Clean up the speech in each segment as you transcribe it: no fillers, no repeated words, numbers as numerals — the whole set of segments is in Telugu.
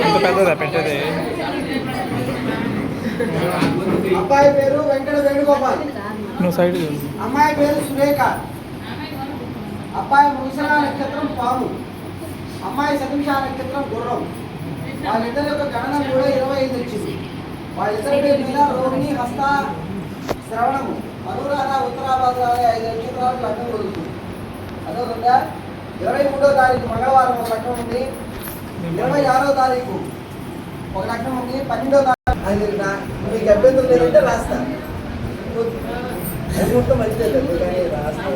ఎంత పెద్దదా పెట్టేది? అబ్బాయి పేరు వెంకట వేణుగోపాల్, నువ్వు సైడ్. అమ్మాయి పేరు సురేఖ. అబ్బాయి ముసలా నక్షత్రం పాము, అమ్మాయి సతీష నక్షత్రం గుర్రం. వాళ్ళిద్దరి యొక్క గణనం కూడా 25 వచ్చింది. వాళ్ళిద్దరి పేరు మీద రోహిణి, హస్త, శ్రవణము, అనురాధ, ఉత్తరాభాద్ర 5 నక్షత్రాలకు లగ్నం కుదురుతుంది. అదొకగా 23వ తారీఖు మంగళవారం ఒక లగ్నం ఉంది, 26వ తారీఖు ఒక లగ్నం ఉంది, 12వ తారీఖు. అది మీకు అభ్యంతరం లేదంటే రాస్తా, మొత్తం మంచిదే కదా కానీ రాస్తా.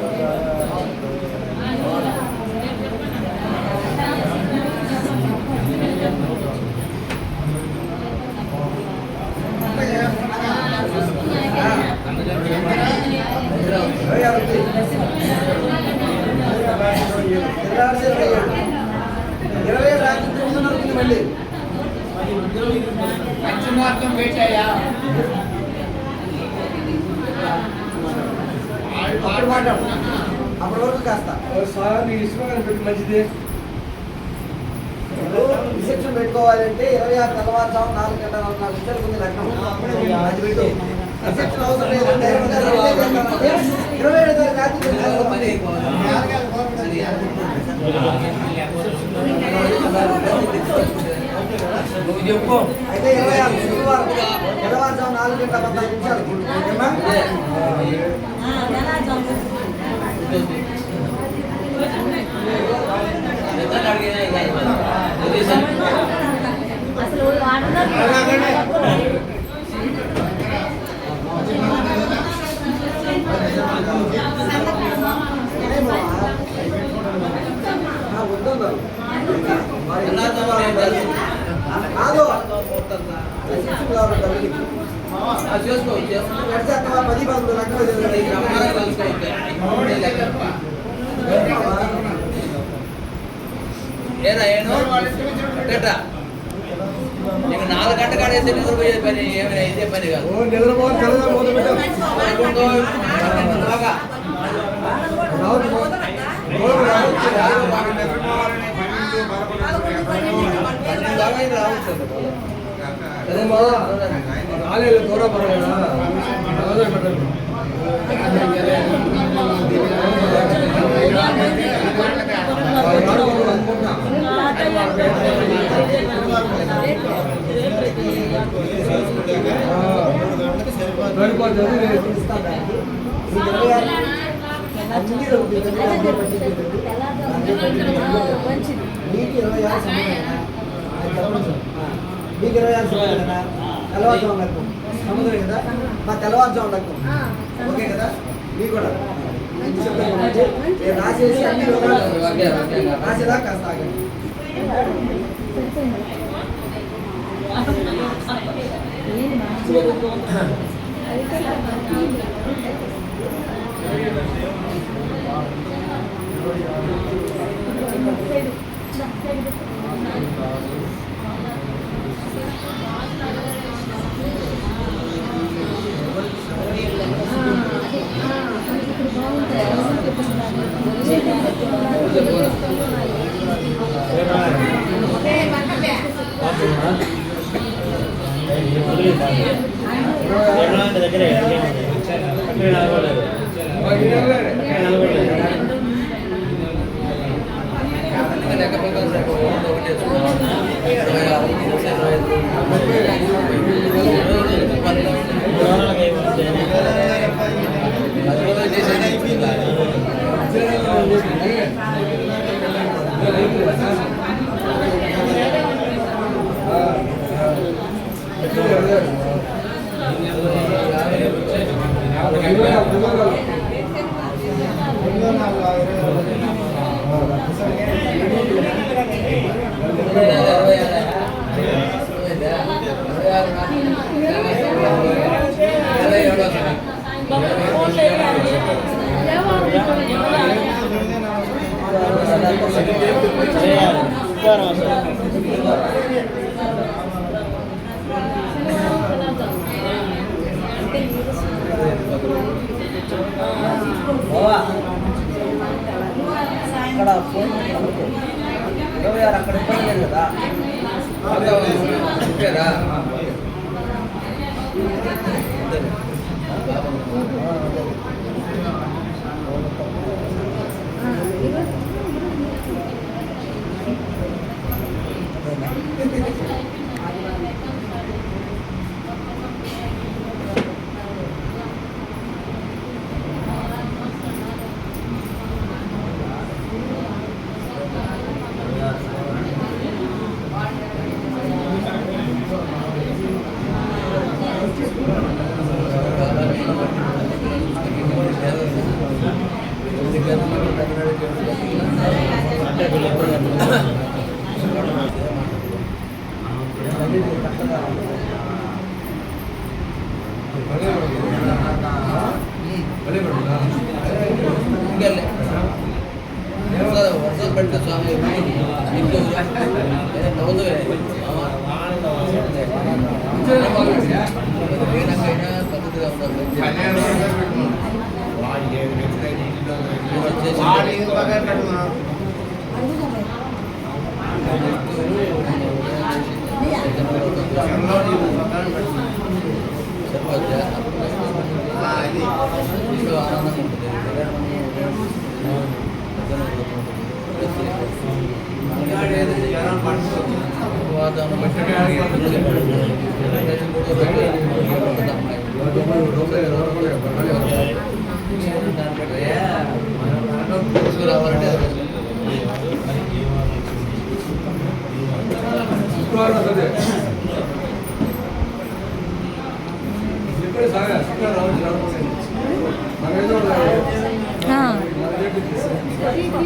మళ్ళీ అప్పుడు మాట్లాడు, అప్పటి వరకు కాస్త మంచిది. రిసెప్షన్ పెట్టుకోవాలంటే 26 తెల్లవారుజాము 4 గంటల 44 నిమిషాల ముందు లగ్నం. అది పెట్టు. రిసెప్షన్ అవసరం లేదు, 27వ తారీఖు రాత్రి అయితే 26 శుక్రవారం తెల్లవారుజాము 4 గంటల 14 నిమిషాలకి. నీకు 4 గంటల కాడేస్తే నిద్రపోయే పని ఏమైనా ఇదే పని కాదు. మీకు 26 కదా, తెల్లవారుజాము లగ్నం సముద్రం కదా, మా తెల్లవారుజాము లగ్నం ఓకే కదా. మీకు కూడా రాసేసి అన్ని రాసేదా కాస్త ఆగండి. దగ్గర అక్కడ ఫోన్ 26 అక్కడ ఇబ్బంది లేదు కదా.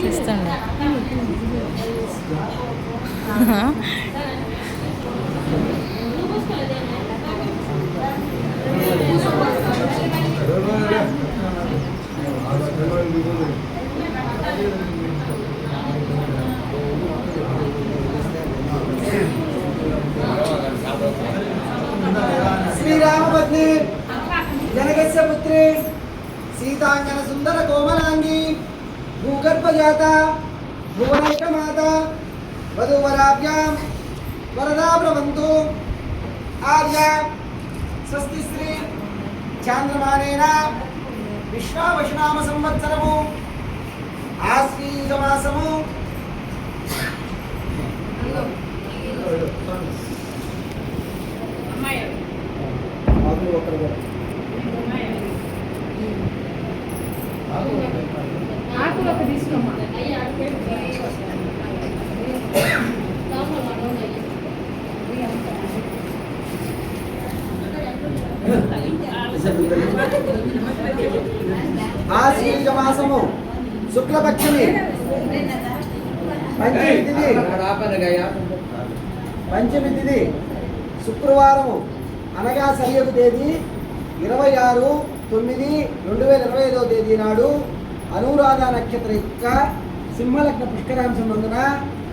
ఇస్తాను. శ్రీరామపత్ని జనకస్య పుత్రి సీతాంగన సుందర కోమలాంగి భూగర్భజాత భువనైకమాత వధూవరాభ్యాం వరదా భ్రవంతు ఆర్య స్వస్తి శ్రీ చాంద్రమానేన విశ్వావశనామ సంవత్సరము ఆశ్వీజమాసము ఆశ్వీజమాసము శుక్లపక్షమి పంచమి తిథి శుక్రవారము అనగా సరియగు తేదీ 26/9/2025 తేదీ నాడు అనురాధ నక్షత్ర యొక్క సింహలగ్న పుష్కరాంశం నందున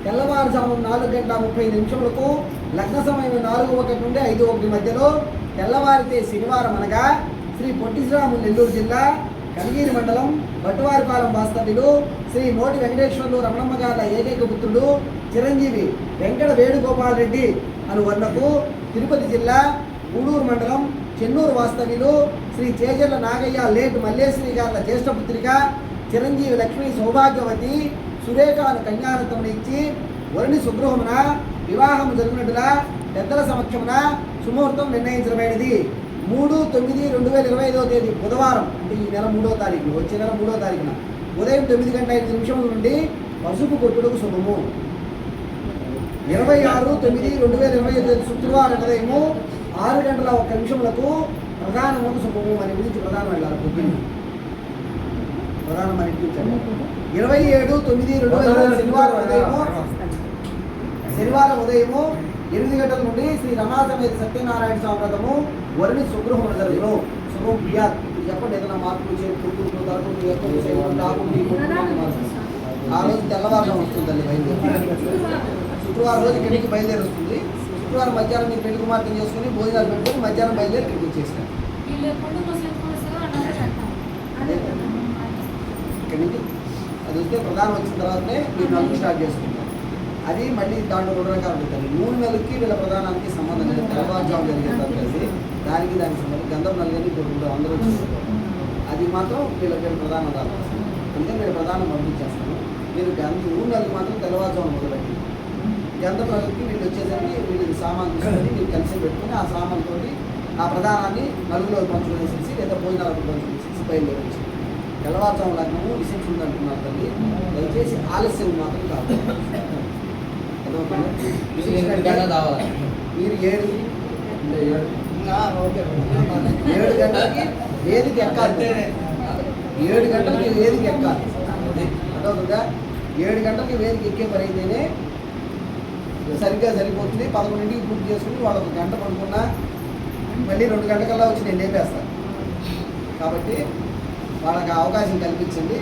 తెల్లవారుజాము 4:30 లగ్న సమయం 4:01 నుండి 5:01 మధ్యలో తెల్లవారితే శనివారం అనగా శ్రీ పొట్టి శ్రీరాములు నెల్లూరు జిల్లా కనిగిరి మండలం బట్టువారిపాలెం వాస్తవ్యులు శ్రీ మోటి వెంకటేశ్వర్లు రమణమ్మ గారి ఏకైక పుత్రుడు చిరంజీవి వెంకట వేణుగోపాల్ రెడ్డి అను వర్ణకు తిరుపతి జిల్లా గూడూరు మండలం చెన్నూరు వాస్తవ్యులు శ్రీ చేజర్ల నాగయ్య లేట్ మల్లేశ్వరి గారి జ్యేష్ఠ పుత్రిక చిరంజీవి లక్ష్మీ సౌభాగ్యవతి సురేఖను కన్యారత్నం ఇచ్చి వరుణి సుగృహమున వివాహం జరిగినట్టుగా పెద్దల సమక్షమున సుముహూర్తం నిర్ణయించబడినది. 3/9/2025 తేదీ బుధవారం అంటే ఈ నెల 3వ తారీఖున వచ్చే నెల 3వ తారీఖున ఉదయం 9:05 నుండి పసుపు కొట్టుడుకు శుభము. 26/9/2025 శుక్రవారం ఉదయము 6:01 ప్రధానములకు శుభము. మన గురించి ప్రధానం వెళ్ళాలి పొద్దున్న ప్రధానం మన ఇంటికి 27/9/2025 శనివారం ఉదయము 8 గంటల నుండి శ్రీ రమాసమేత సత్యనారాయణ స్వామి వ్రతము వరుణి సుగృహం జరుగును. శుభం ప్రియా ఇప్పుడు చెప్పండి ఏదైనా మార్పులు చేరుకుంటూ తరపులు ఎక్కువ ఆ రోజు తెల్లవారుజాము వస్తుంది తల్లి బయలుదేరి. శుక్రవారం రోజు ఇక్కడి నుంచి బయలుదేరి వస్తుంది. శుక్రవారం మధ్యాహ్నం మీరు పెళ్లి కుమార్తెను చేసుకుని భోజనాలు పెట్టుకుని మధ్యాహ్నం బయలుదేరి ఇక్కడికి వచ్చేసారు. ఇక్కడి నుంచి అది వస్తే ప్రధానం వచ్చిన తర్వాతనే మీరు నలుగురు స్టార్ట్ చేసుకుంటారు. అది మళ్ళీ దాంట్లో 2 రకాలు ఉంటాయి. 3 నెలలకి వీళ్ళ ప్రధానానికి సంబంధం లేదు. తెల్లవారుజాము జరిగేస్తారు కలిసి దానికి సంబంధం గంధం నలుగురిని ఇప్పుడు అందరూ చూస్తారు. అది మాత్రం వీళ్ళ ప్రధాన దాని అంటే మీరు ప్రధానం పంపించేస్తాను. మీరు 3 నెలలకు మాత్రం తెల్లవారుజాము మొదలెట్టి గంధం నలుగురికి వీళ్ళు వచ్చేసరికి వీళ్ళు సామాన్ తీసుకొని మీరు కలిసి పెట్టుకుని ఆ సామాన్తో ఆ ప్రధానాన్ని నలుగులో పంచుకునేసేసి లేదా భోజనాలకు పంచుకునేసి బయలుదేరవచ్చు. తెల్లవారుజాము లగ్నము రిసెప్షన్ అంటున్నారు తల్లి. దయచేసి ఆలస్యం మాత్రం కాదు. మీరు 7 గంటలకి వేదిక ఎక్కాలి. 7 గంటలకి వేదిక ఎక్కాలి. అర్థమవుతుందా? 7 గంటలకి వేదిక ఎక్కే పని అయితేనే సరిగ్గా సరిపోతుంది. 11ంటికి పూర్తి చేసుకుని వాళ్ళు 1 గంట పడుకున్నా మళ్ళీ 2 గంటకల్లా వచ్చి నేను లేపేస్తాను. కాబట్టి వాళ్ళకి అవకాశం కల్పించండి.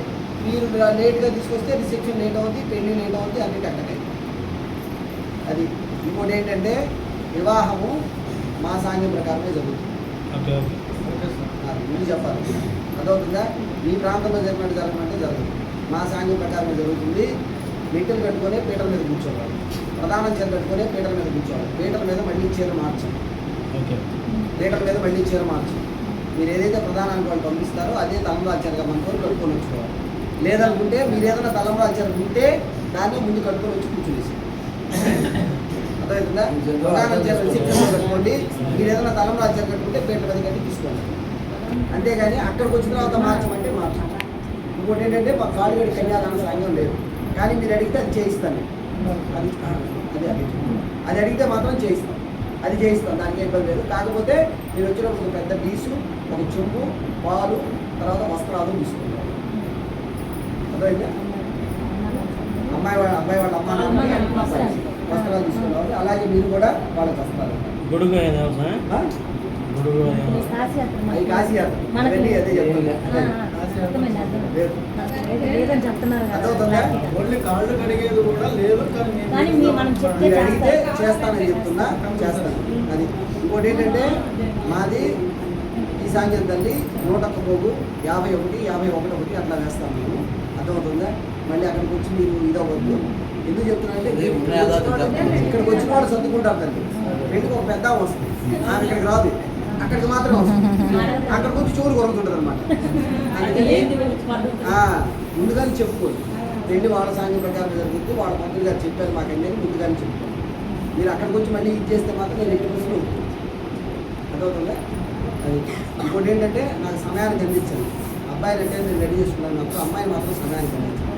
మీరు లేట్గా తీసుకొస్తే రిసెప్షన్ లేట్ అవుతుంది, పెళ్లి లేట్ అవుతుంది, అన్ని కట్టకాయి. అది ఇంకోటి ఏంటంటే వివాహము మా సాంఘ్యం ప్రకారమే జరుగుతుంది. ముందు చెప్పాలి. అదవుతుందా? మీ ప్రాంతంలో జరిగినట్టు జరగమంటే జరగదు. మా సాంఘ్యం ప్రకారమే జరుగుతుంది. మెట్టెలు కట్టుకొని పీటల మీద కూర్చోవాలి. ప్రధానం చీర కట్టుకొని పీటల మీద కూర్చోవాలి. పీటల మీద మళ్ళీ చీర మార్చాలి. పీటల మీద మళ్ళీ చీర మార్చాలి. మీరు ఏదైతే ప్రధానానికి వాళ్ళు పంపిస్తారో అదే తలంబ్రాల చీరగా మనతో కట్టుకొని వచ్చుకోవాలి. లేదనుకుంటే మీరు ఏదైనా తలంబ్రాల చీర ఉంటే దాన్ని ముందు కట్టుకొని వచ్చి కూర్చునేసి అర్థమవుతుందా? ప్రధానం చీర రిసెప్షన్లో కట్టుకోండి. మీరు ఏదైనా తలంబ్రాల చీర కట్టుకుంటే పీటల మీద కట్టి తీసుకోండి. అంతేగాని అక్కడికి వచ్చిన తర్వాత మార్చమంటే మార్చండి. ఇంకోటి ఏంటంటే మా కాళీగడి కన్యాదాన సంఘం లేదు, కానీ మీరు అడిగితే అది చేయిస్తాను. అది అడిగితే మాత్రం చేయిస్తాం. అది చేయిస్తాం, దానికి ఇబ్బంది లేదు. కాకపోతే మీరు వచ్చినప్పుడు ఒక పెద్ద డీసు, ఒక చెంబు, పాలు, తర్వాత వస్త్రాలు తీసుకుంటారు. అర్థమైందా? అబ్బాయి వాళ్ళ అమ్మ నాన్న వస్త్రాలు తీసుకుంటారు. అలాగే మీరు కూడా వాళ్ళకి వస్తారు. గొడుగు అవి కాశీయాత్ర అదే కాళ్ళు కడిగేది కూడా లేదు. మీరు అడిగితే చేస్తానని చెప్తున్నా, చేస్తాను. అది ఇంకోటి ఏంటంటే మాది ఈ సాంఘ్యం తల్లి 101 పోగు 51, 51 అట్లా వేస్తాం మేము. అర్థమవుతుందా? మళ్ళీ అక్కడికి వచ్చి మీరు ఇదవ్వద్దు. ఎందుకు చెప్తున్నానంటే ఇక్కడికి వచ్చిన వాళ్ళు సర్దుకుంటారు తల్లి. పెళ్ళికి ఒక పెద్ద వస్తుంది, ఆమె ఇక్కడికి రాదు, అక్కడికి మాత్రం వస్తుంది. అక్కడికి వచ్చి చూరు కొరుకుతుంటుంది అనమాట. ముందుగానే చెప్పుకోండి. పెళ్ళి వాళ్ళ సాంఘ్యం ప్రకారం జరుగుతుంది, వాళ్ళ మంత్రులు గారు చెప్పారు మాకండి అని ముందుగానే చెప్పుకోండి. మీరు అక్కడికి వచ్చి మళ్ళీ ఇది చేస్తే మాత్రం నేను 80% ఉంటుంది. అర్థమవుతుందా? అది ఇంకోటి ఏంటంటే నాకు సమయానికి అందించాను. అబ్బాయిని అంటే నేను రెడీ చేసుకున్నాను, అమ్మాయిని మాత్రం సమయానికి అందించాను.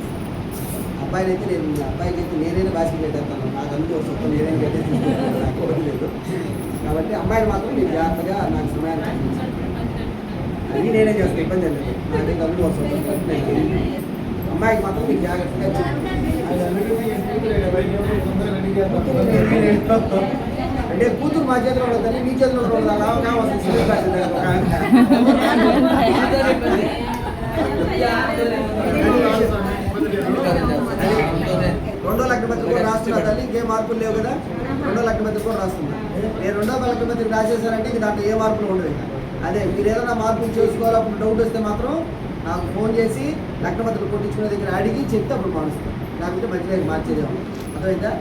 అబ్బాయిని అయితే అబ్బాయికి అయితే నేనైనా బాసికి పెట్టేస్తాను. నాకు అందుకు వస్తుంది, నేనైనా పెట్టేసి నాకు ఒకటి లేదు. కాబట్టి అమ్మాయిని మాత్రం మీరు జాగ్రత్తగా నాకు సమయానికి అందించాను. అది నేనే చేస్తాను, ఇబ్బంది లేదు. నాకైతే అందుకు వస్తుంది. అమ్మాయికి మాత్రం మీకు జాగ్రత్తగా అంటే కూతురు మా చేతిలో ఉండదని మీ చేతిలో ఉండదు. అలా రెండో లగ్నపత్రిక కూడా రాస్తున్నా తల్లి. ఇంకేం మార్పులు లేవు కదా. రెండో లగ్నపత్రిక కూడా రాస్తున్నా. నేను రెండో లగ్నపత్రిక రాసేసానంటే ఇంక దాంట్లో ఏ మార్పులు ఉండదు. అదే మీరు ఏదైనా మార్పులు చేసుకోవాలి, అప్పుడు డౌట్ వస్తే మాత్రం నాకు ఫోన్ చేసి లగ్నపత్రిక కొట్టించుకునే దగ్గర అడిగి చెప్తే అప్పుడు మారుస్తాను. లేకపోతే మధ్యలో మార్చేదేమో. అర్థమైందా?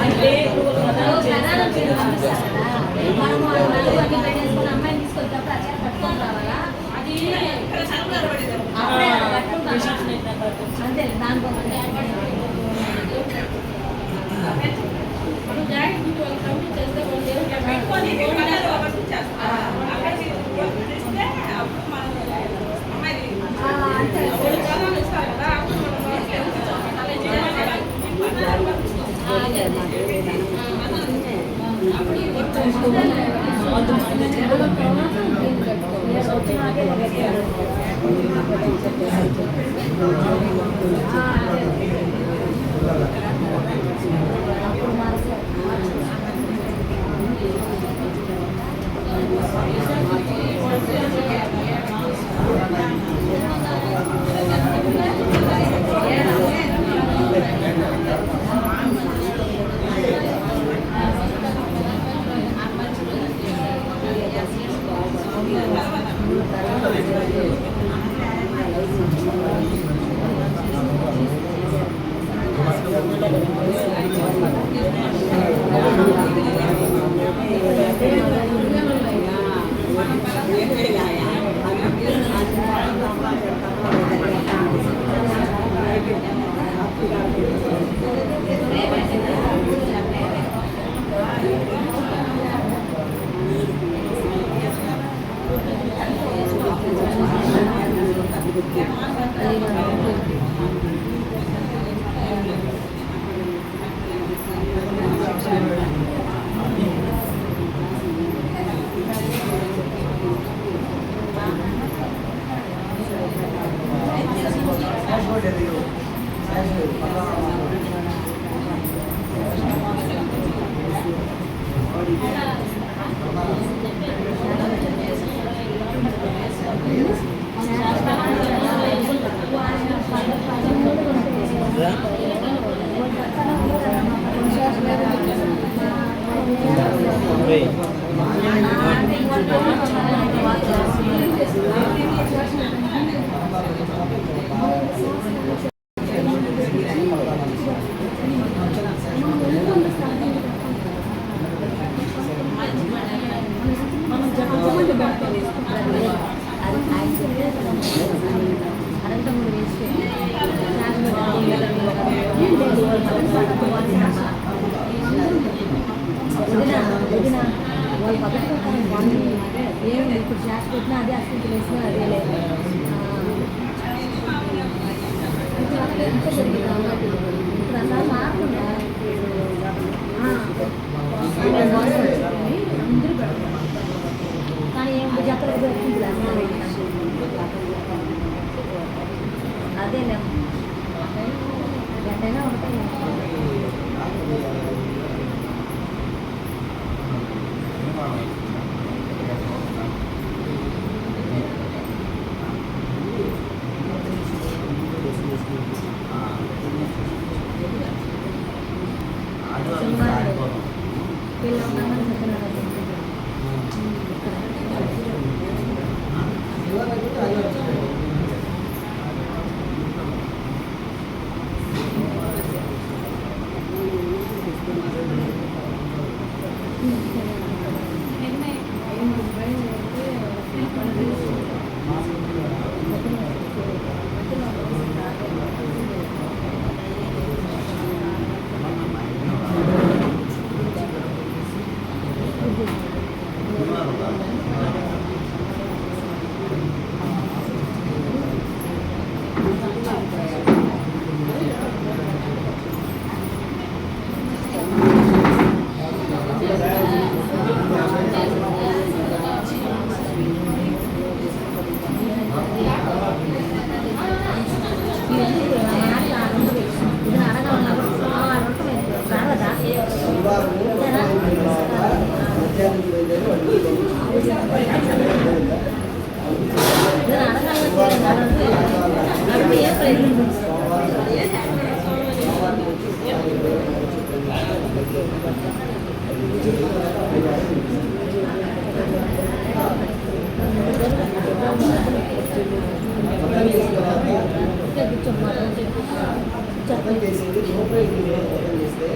అంటే ఇప్పుడు చేసి పెట్టినా అదే అసలు వేసినా అదే లేదు ఇప్పుడు అసలు మారకుండా అందరూ కానీ ఏం జతలకు పెడుతుంది అదేలే ఎట్టైనా ఉంటాయి చట్టం చేసింది లోపలికి చేస్తే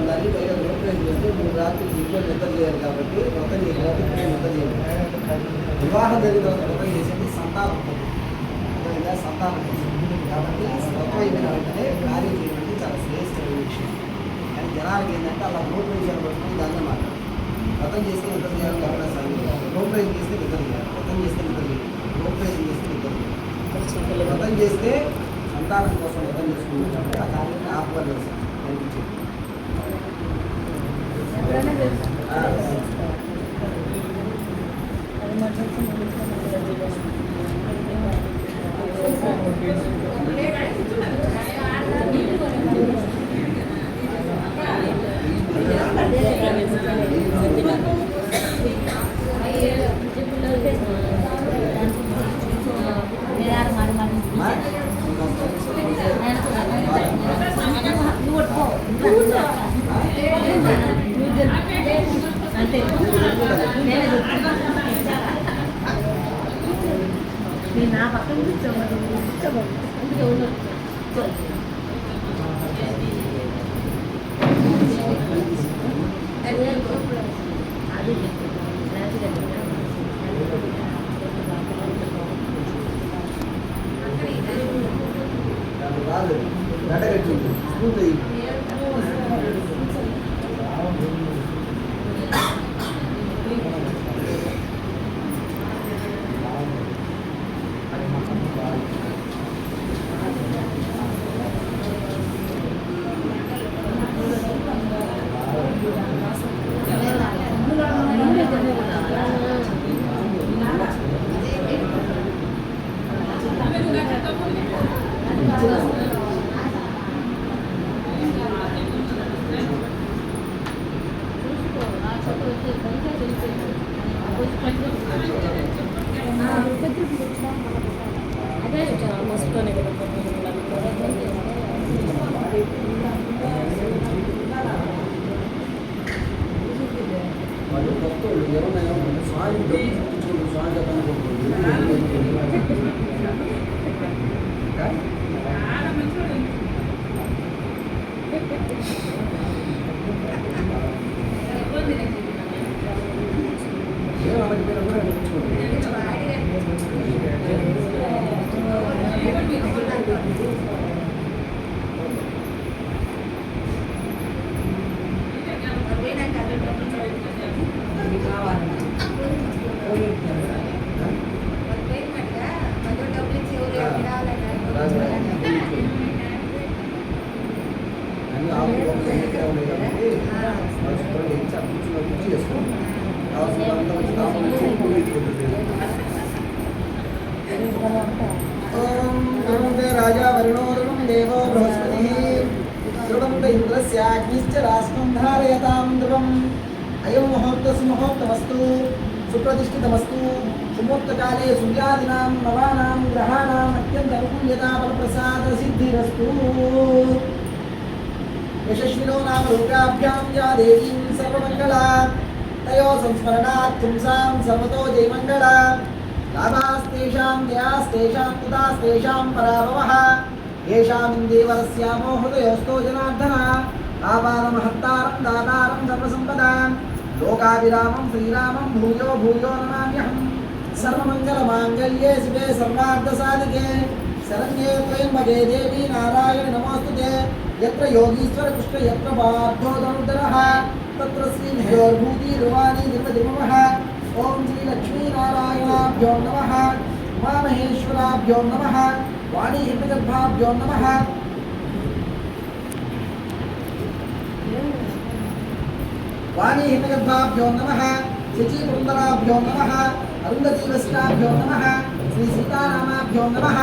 దాన్ని పైగా లోపలికి చేస్తే మీరు రాత్రి ఇంట్లో నిద్ర చేయాలి కాబట్టి మొత్తం ఈ లోపలికి నిద్ర చేయాలి. వివాహం జరిగిన వ్రతం చేసేది సంతానం సంతానం కాబట్టి వ్రతం అయిన వెంటనే కార్యం చేయడానికి చాలా శ్రేష్టమైన విషయం. కానీ జనాలకి ఏంటంటే అలా నోట్ విషయాలు పట్టుకుని దాన్ని మాట వ్రతం చేస్తే నిద్ర చేయాలి కాబట్టి లోపలికి చేస్తే నిద్ర చేయాలి, వ్రతం చేస్తే నిద్ర చేయాలి, లోపలికి చేస్తే నిద్ర చేయాలి. వ్రతం చేస్తే సంతానం కోసం వ్రతం చేసుకుంటాం కాబట్టి ఆ కార్యాన్ని ఆహ్వానించాలి. అంటే నేను నా పక్కన కూర్చోమని కూర్చోమని అందుకే ఉన్నాను అది రాదు గడ్డగట్టింది స్కూల్ అదే మస్తోనే కదా వాళ్ళు కొత్త ఎవరైనా స్వామి డబ్బు స్వామి राजा वरुणोरुणं देवो बृहस्पतिः श्रुतं इन्द्रस्याग्निश्च राष्ट्रं धारयतां ध्रुवम् अयं मुहूर्तसुमुहूर्तमस्तु सुप्रतिष्ठितमस्तु सुमुहूर्तकाले सूर्यादीनां नवानां ग्रहाणाम् अत्यन्तनुकूल्यता फलप्रसादसिद्धिरस्तु यशस्विनो नाम लोकाभ्यां या देवीं सर्वमङ्गला तयोः संस्मरणात् पुंसां सर्वतो जयमङ्गला लाभास्तेषां जयास्तेषां तुदास्तेषां पराभवः येषामिन्देवरस्यामो हृदयोस्तो जनार्दन आपादमहत्तारं दातारं सर्वसम्पदां लोकाभिरामं श्रीरामं भूयो भूयो नमाम्यहं सर्वमङ्गलमाङ्गल्ये शिवे सर्वार्थसाधिके शरण्ये त्र्यम्बके देवी नारायणि नमोऽस्तुते यत्र योगीश्वर कृष्ण यत्र पार्थो धनुर्धरः तत्र श्रीविष्णोर्भूतिर्वाणी निर्मदिमः ओम श्री लक्ष्मी नारायणाभ्यो नमः उमामहेश्वराभ्यो नमः वाणी हिरण्यगर्भाभ्यो नमः वाणी हिरण्यगर्भाभ्यो नमः शचीपुरन्दराभ्यो नमः अरुन्धतीवस्त्राभ्यो नमः श्री सीतारामाभ्यो नमः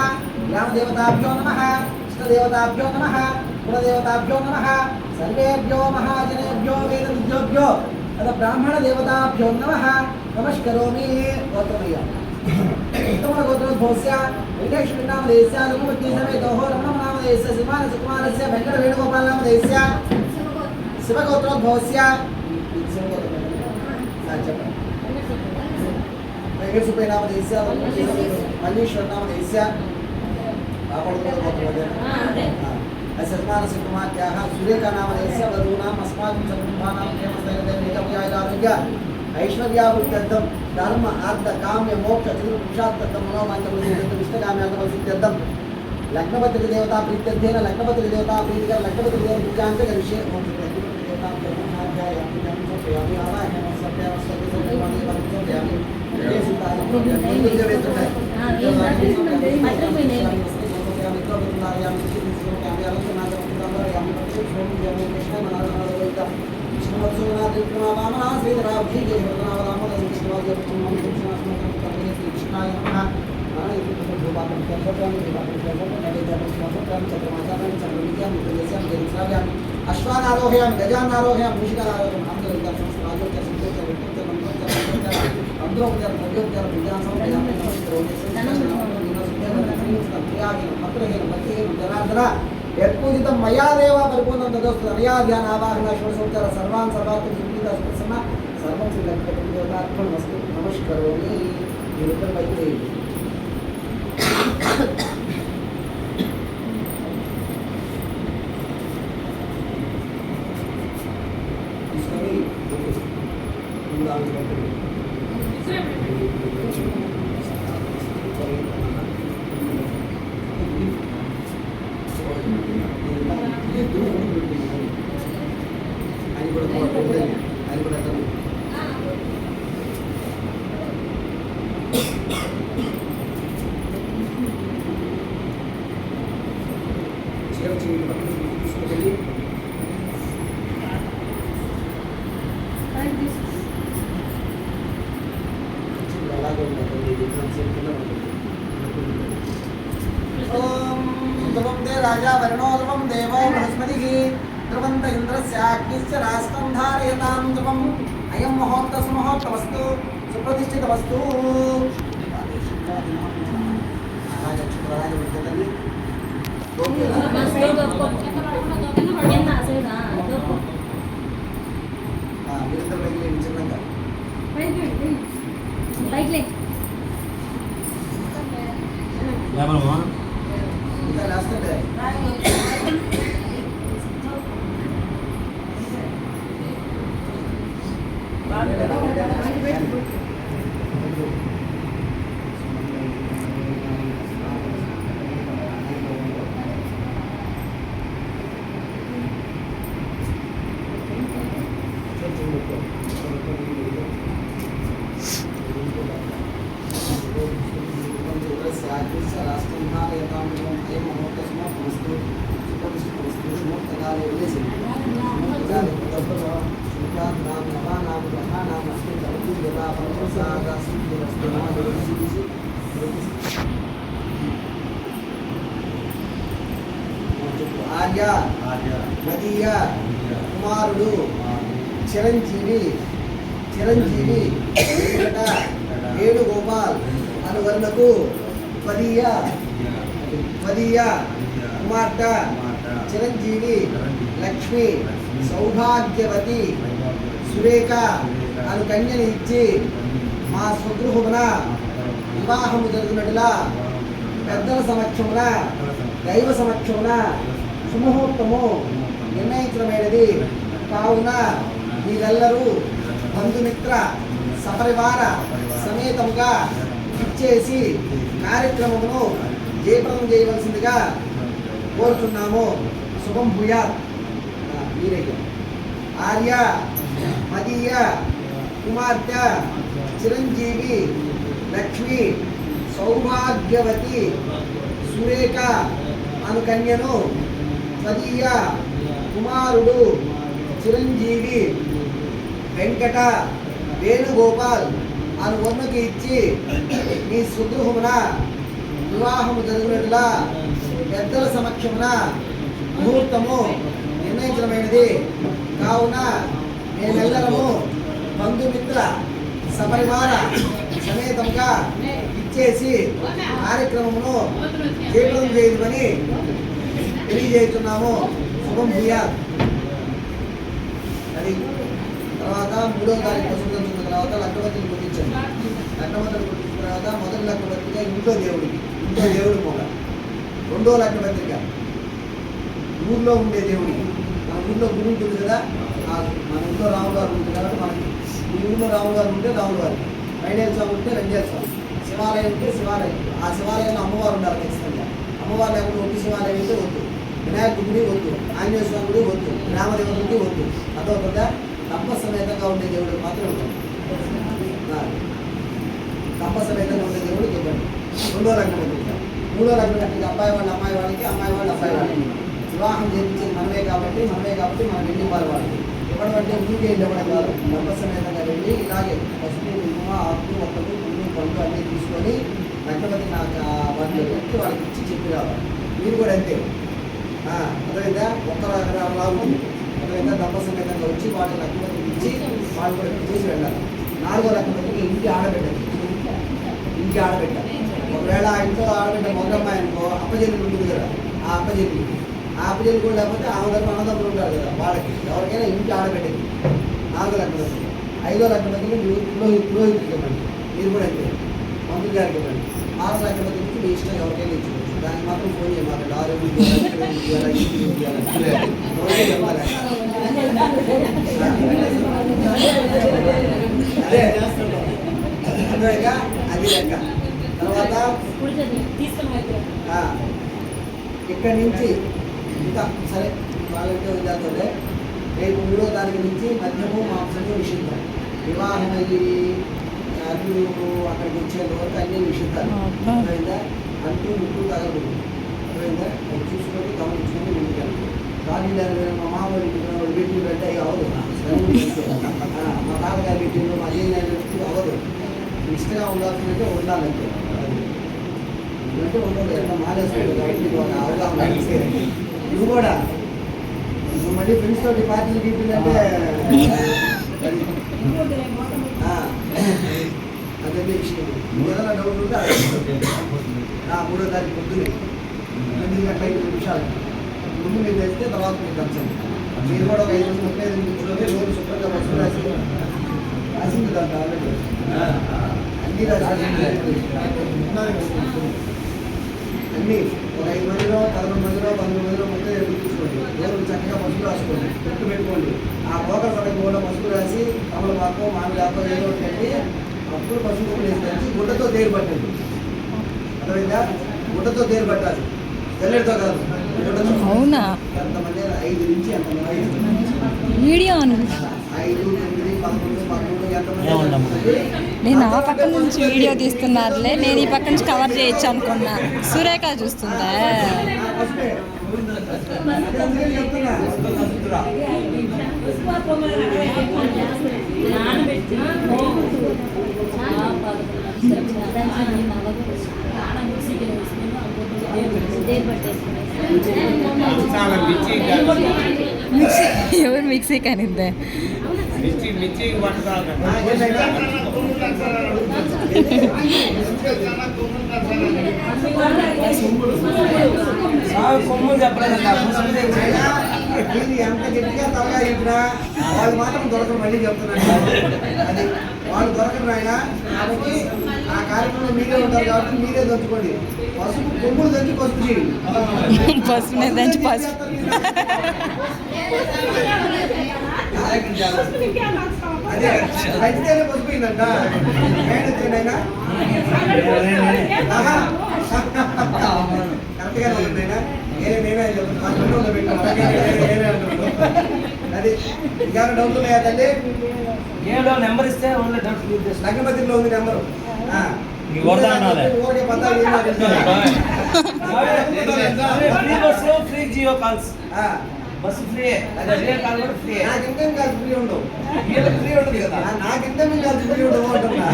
ग्रामदेवताभ्यो नमः इष्टदेवताभ्यो नमः कुलदेवताभ्यो नमः सर्वेभ्यो महाजनेभ्यो वेदविद्योभ्यो अथ ब्राह्मण देवताभ्यो नमः नमस्करोमि गोत्रमय्य उत्तम गोत्रोद्भवस्य वेंकटेश्वर नामधेयस्य लघुपति समेतो रमण नामधेयस्य सिंहान सुकुमारस्य वेंकट वेणुगोपाल नामधेयस्य शिवगोत्रोद्भवस्य वेंकट सुब्बయ్య नामधेयस्य मल्लीश्वर नामधेयस्य सन्मानस्य कुमार्याः सुरेखा नामधेयस्य वधूनाम् अस्माकं सकुटुम्बानां क्षेमस्थैर्यदैर्घ्यमयादारोग्य ऐश्वर्याभिवृद्ध्यर्थं धर्म अर्थ काम्य मोक्ष चतुर्पुरुषार्थं मनोवाञ्छितं इष्टकाम्यार्थं लग्नपत्रिक देवता प्रीत्यर्थेन लग्नपत्रिक देवता प्रीतिकर लग्नपत्रिक देवता पूजां च करिष्ये ओम देवतां प्रथमाध्याय पूजां समर्पयामि आवाहनं समर्पयामि सर्वसर्वाणि समर्पयामि जय सीताराम कृष्णाय नमः अश्वानारोहयामि गजानारोहयामि मूषिकानारोहयामि यत्पूजितं मया देव परिपूर्णं तदोस्तु अनया ध्यान आवाहन षोडशोपचार सर्वान् सर्वात्म सुखीता सुप्रसन्ना सर्वं सिद्धर्पणमस्तु नमस्करोमि निरुद्धं वैद्ये राजा वर्णो ध्रुवं देवो बृहस्पतिः ध्रुवन्त इन्द्रस्याग्निश्च राष्ट्रं धारयतां ध्रुवम् अयं मुहूर्तः सुमुहूर्तमस्तु सुप्रतिष्ठितमस्तु आर्य मदीय कुमारुडु चिरंजीवी चिरंजीवी वेंकट वेणुगोपाल अनुवर्णकु पदीय पदीय कुमार्तె चिरंजीवी लक्ष्मी सौभाग्यवती सुरेख అను కన్యని ఇచ్చి మా స్వగృహమున వివాహము జరుగునట్ల పెద్దల సమక్షమున దైవ సమక్షమున సుముహూర్తము నిర్ణయించడమైనది కావున మీరెల్లరూ బంధుమిత్ర సపరివార సమేతముగా ఇచ్చేసి కార్యక్రమమును జయప్రదం చేయవలసిందిగా కోరుతున్నాము. శుభం భూయాత్. ఆర్య మదీయ కుమార్తె చిరంజీవి లక్ష్మి సౌభాగ్యవతి సురేఖ అను కన్యను తదీయ కుమారుడు చిరంజీవి వెంకట వేణుగోపాల్ అను వర్ణకి ఇచ్చి మీ స్వగృహమున వివాహము జరుగునట్ల పెద్దల సమక్షమున ముహూర్తము నిర్ణయించడమైనది కావున మేమెల్లరము బంధుమిత్ర సపరివార సమేతంగా ఇచ్చేసి కార్యక్రమమును జయప్రదం చేయమని తెలియజేస్తున్నాము. శుభం భూయాత్. అది తర్వాత 3వ తారీఖు వసంతం తర్వాత లక్కవతిని గుర్తించండి. లక్కవతిని గుర్తించిన తర్వాత మొదటి లక్కపత్రిక ఇంట్లో దేవుడి మూల. 2వ లక్కపత్రిక ఊర్లో ఉండే దేవుడికి. మన ఊళ్ళో గుడి ఉంటుంది కదా, మన ఊళ్ళో రాములు వారు ఉంటుంది కాబట్టి మనకి ఈ ఊళ్ళో రాములు వారు ఉంటే రాములు వారి, వెంకటేశ్వర స్వామి ఉంటే వెంకటేశ్వర స్వామి, శివాలయం ఉంటే శివాలయం. ఆ శివాలయంలో అమ్మవారు ఉండాలి ఖచ్చితంగా. అమ్మవారు లేకుండా ఒట్టి శివాలయం అయితే వద్దు, వినాయకుడి గుడి వద్దు, ఆంజనేయ స్వామి గుడి వద్దు, రామదేవుడి వద్దు. అదొకదా దంప సమేతంగా ఉండే దేవుడు మాత్రమే ఉంటుంది. దంప సమేతంగా ఉండే దేవుడు చెప్పండి. 2వ లగ్నం ఉంటుంది. 3వ లగ్నం అంటే అబ్బాయి వాళ్ళు అమ్మాయి వాళ్ళకి, అమ్మాయి వాళ్ళు అబ్బాయి వాళ్ళకి వివాహం చేయించేది మనమే కాబట్టి మనం వెళ్ళి వాళ్ళకి ఇవ్వడం ఊరికే ఇవ్వడం కాదు. దంప సమేతంగా వెళ్ళి ఇలాగే పసుపు కుంకుమ ఆకు ఒక్కలు పువ్వు పండు అన్నీ తీసుకొని లగ్నపతి నాకు వాళ్ళు పెట్టి వాళ్ళకి ఇచ్చి చెప్పి రావాలి. మీరు కూడా అంతే. అర్థమైందా? ఒక్కలా ఉంది. అర్థమైందా? దంపసమేతంగా వచ్చి వాళ్ళ లగ్నపతికి ఇచ్చి వాళ్ళు కూడా చూసి వెళ్ళాలి. 4వ లగ్నపతికి ఇంటి ఆడబిడ్డది. ఇంటి ఆడబిడ్డ ఒకవేళ ఇంట్లో ఆడబిడ్డ మొదలమ్మాయి అనుకో అప్పజల్లి ఉంటుంది కదా, ఆ అప్పజల్లి కూడా లేకపోతే ఆమె అన్నదమ్ములు ఉంటారు కదా, వాళ్ళకి ఎవరికైనా ఇంటి ఆడబిడ్డకి 4వ లగ్నపతి. 5వ లగ్నపతికి పురోహితుడికి ఇవ్వండి. మీరు కూడా అంతే, మంత్రి గారికి ఇవ్వండి. 6వ లగ్నపతి నుంచి మీ ఇష్టం ఎవరికైనా ఇచ్చుకోవచ్చు. దానికి మాత్రం ఫోన్ చేయమాకండి. అదే అర్థమైగా అది లెక్క. తర్వాత ఇక్కడి నుంచి ఇంకా సరే వాళ్ళంటే ఉందంటే రేపు 3వ తారీఖు నుంచి మద్యము మాంసము నిషిద్ధం. వివాహం అయ్యి అల్లుడు అక్కడికి వచ్చేంత వరకు అన్నీ నిషిద్ధాలు. అర్థమైందా? అంటూ ముట్టు తగలదు. అర్థమైందా? అది చూసుకొని గమనించుకొని ముందుకెళ్ళి రాజు మా మామూలు వీటిని పెట్టే అవ్వదు. మా తాతగారి వీటిలో మా అజయ్ వ్యక్తి అవ్వదు. నిష్టగా ఉండాల్సిందంటే ఉండాలంటే అంటే ఉండదు. ఎట్లా మానేస్తాడు కాబట్టి అవగాహన. ఇది కూడా ఇప్పుడు మళ్ళీ ఫ్రెండ్స్ తోటి పార్టీలు గీపిందంటే అదే విషయం. ఏదైనా డౌట్ ఉంటే 3వ తారీఖు పొద్దునే 8 గంటల 5 నిమిషాలు ముందు మీరు తెస్తే తర్వాత మీకు కలిసింది. మీరు కూడా ఒక 35 నిమిషాలు రోజు శుభ్రంగా పసుపు రాసింది దాంట్లో ఆల్రెడీ అన్నీ అన్నీ ఒక 5 మందిలో 11 మందిలో 12 మందిలో మొత్తం ఎదుర్కొంచుకోండి. రోజు చక్కగా పసుపు రాసుకోండి, గుర్తు పెట్టుకోండి. ఆ పోకల పడక కూడా పసుపు రాసి కమలపాకో మామిడాకో ఏదో ఒకటి కట్టి అప్పుడు పసుపు వేసి కలిసి గుడ్డతో తేరు పట్టండి. అర్థమైందా? గుడ్డతో తేరు పట్టాలి, తెల్లడితో కాదు. అవునా? ఎంతమంది 5 నుంచి ఎంతమంది వీడియో 5, 9, 11, 12 ఎంతమంది. నేను ఆ పక్క నుంచి వీడియో తీస్తున్నారులే, నేను ఈ పక్క నుంచి కవర్ చేయొచ్చు అనుకున్నా. సురేఖ చూస్తుందా? ఎవరు మిక్సీ కానిద్దా? కొమ్ములు చెప్పలేదండి. ఎంత గట్టిగా తలగా చెప్పినా వాళ్ళు మాత్రం దొరకరు. మళ్ళీ చెప్తున్నాను, అది వాళ్ళు దొరకరు ఆయన. కాబట్టి ఆ కార్యక్రమంలో మీరే ఉంటారు కాబట్టి మీరే దంచుకోండి. పసుపు కొమ్ములు దంచి పసుపు చేయండి. పసుపు దంచి పసుపు అదే దంచితేనే పసుపు అయిందంట. అయినా కరెక్ట్గానే ఉంటుంది అయినా. నేనే అది ఇంకా డౌట్ ఉన్నాయా తల్లి? ఏదో నెంబర్ ఇస్తే లగ్నపతిలో ఉంది number. Free Jio calls, bus free, call కూడా ఫ్రీ. నాకు ఇంకేం కాదు ఫ్రీ ఉండవు. ఫ్రీ ఉంటుంది కదా. నాకు ఇంకేం కాదు ఫ్రీ ఉండవు అంటున్నా.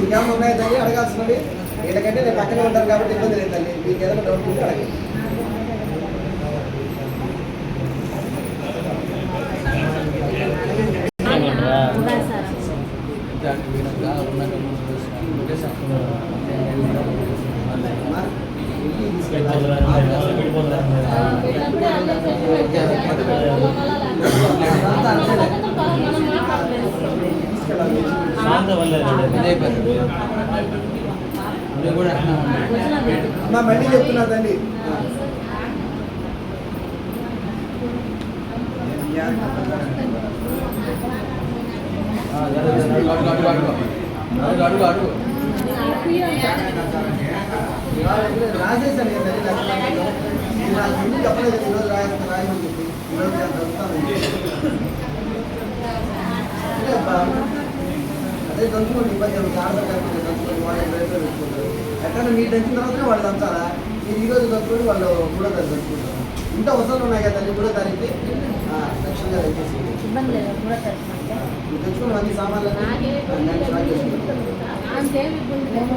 ఇంకేమన్నా ఉన్నాయా తల్లి అడగాల్సినవి? వీళ్ళకంటే నేను పక్కనే ఉంటాను కాబట్టి ఇబ్బంది లేదు తల్లి. మీకు ఏదైనా డౌట్ ఉంటే అడగండి. అమ్మా మళ్ళీ చెప్తున్నా తల్లి, రాసేసాను నాకు ముందు చెప్పలేదు. ఈరోజు రాయమని చెప్పి ఈరోజు నేను చదువుతాను. అదే దంచుకోండి, ఇబ్బంది ఆడతారు దంచుకోండి. వాళ్ళు రేపు పెట్టుకుంటారు. ఎక్కడ మీరు దంచిన తర్వాతనే వాళ్ళు దంచాలా? మీరు ఈరోజు దంచుకొని వాళ్ళు 3వ తారీఖు దంచుకుంటారు. ఇంత అవసరం ఉన్నాయి కదా తల్లి. 3వ తారీఖు లక్ష్యంగా దంచేసి తెచ్చుకుని అన్ని సామాన్లు స్టార్ట్ చేసుకుంటారు. మనకేమి ఇబ్బంది లేదు.